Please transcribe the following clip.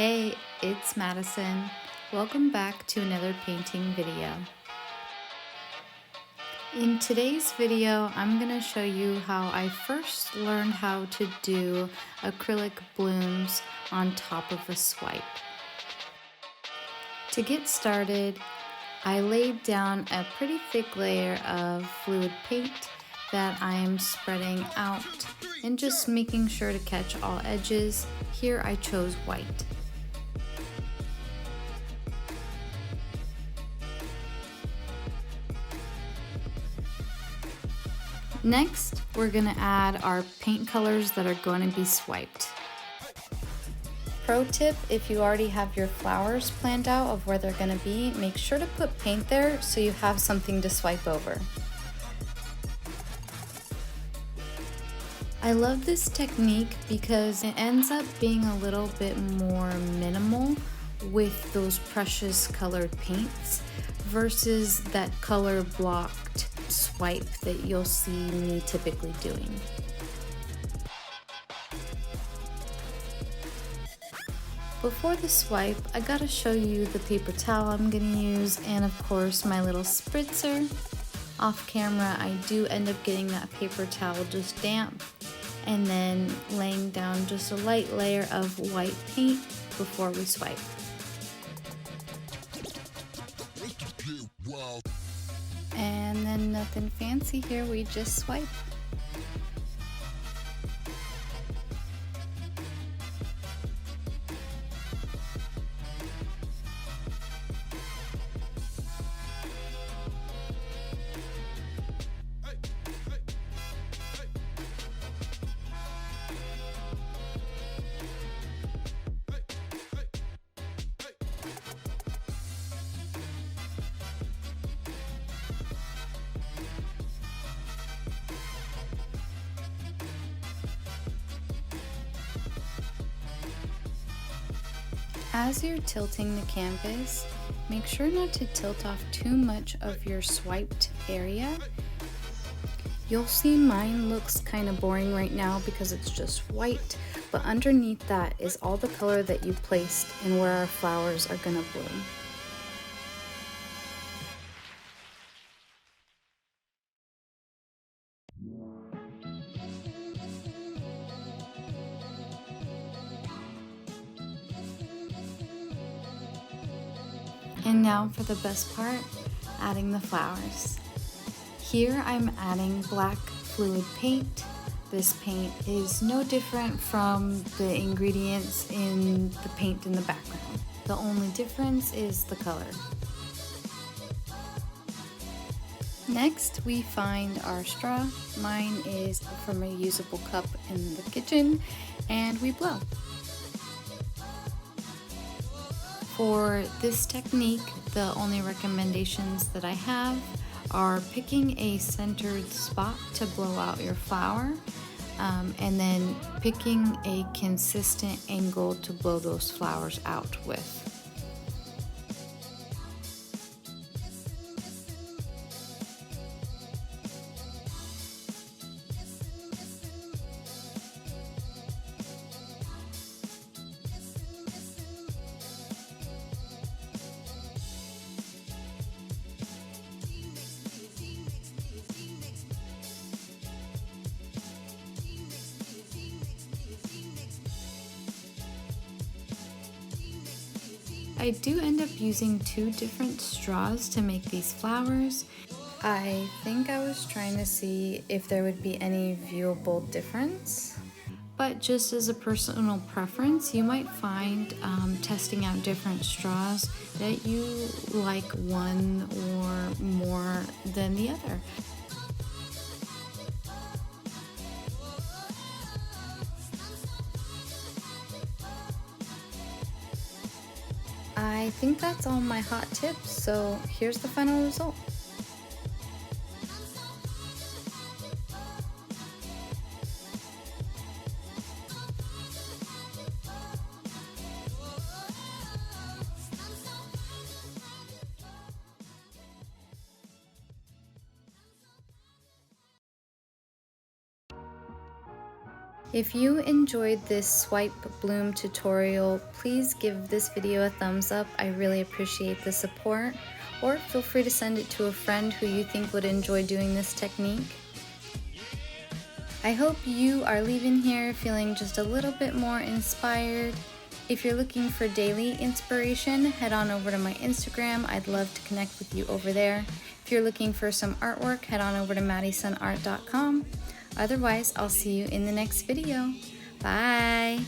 Hey, it's Madison. Welcome back to another painting video. In today's video, I'm going to show you how I first learned how to do acrylic blooms on top of a swipe. To get started, I laid down a pretty thick layer of fluid paint that I am spreading out and just making sure to catch all edges. Here I chose white. Next, we're gonna add our paint colors that are going to be swiped. Pro tip, if you already have your flowers planned out of where they're gonna be, make sure to put paint there so you have something to swipe over. I love this technique because it ends up being a little bit more minimal with those precious colored paints versus that color blocked swipe that you'll see me typically doing. Before the swipe, I gotta show you the paper towel I'm gonna use and of course my little spritzer. Off camera, I do end up getting that paper towel just damp and then laying down just a light layer of white paint before we swipe. And then nothing fancy here, we just swipe. As you're tilting the canvas, make sure not to tilt off too much of your swiped area. You'll see mine looks kind of boring right now because it's just white, but underneath that is all the color that you placed and where our flowers are gonna bloom. And now for the best part, adding the flowers. Here I'm adding black fluid paint. This paint is no different from the ingredients in the paint in the background. The only difference is the color. Next, we find our straw. Mine is from a usable cup in the kitchen, and we blow. For this technique, the only recommendations that I have are picking a centered spot to blow out your flower, and then picking a consistent angle to blow those flowers out with. I do end up using two different straws to make these flowers. I think I was trying to see if there would be any viewable difference. But just as a personal preference, you might find testing out different straws that you like one or more than the other. I think that's all my hot tips, so here's the final result. If you enjoyed this swipe bloom tutorial, please give this video a thumbs up. I really appreciate the support. Or feel free to send it to a friend who you think would enjoy doing this technique. I hope you are leaving here feeling just a little bit more inspired. If you're looking for daily inspiration, head on over to my Instagram. I'd love to connect with you over there. If you're looking for some artwork, head on over to maddiesunart.com. Otherwise, I'll see you in the next video. Bye!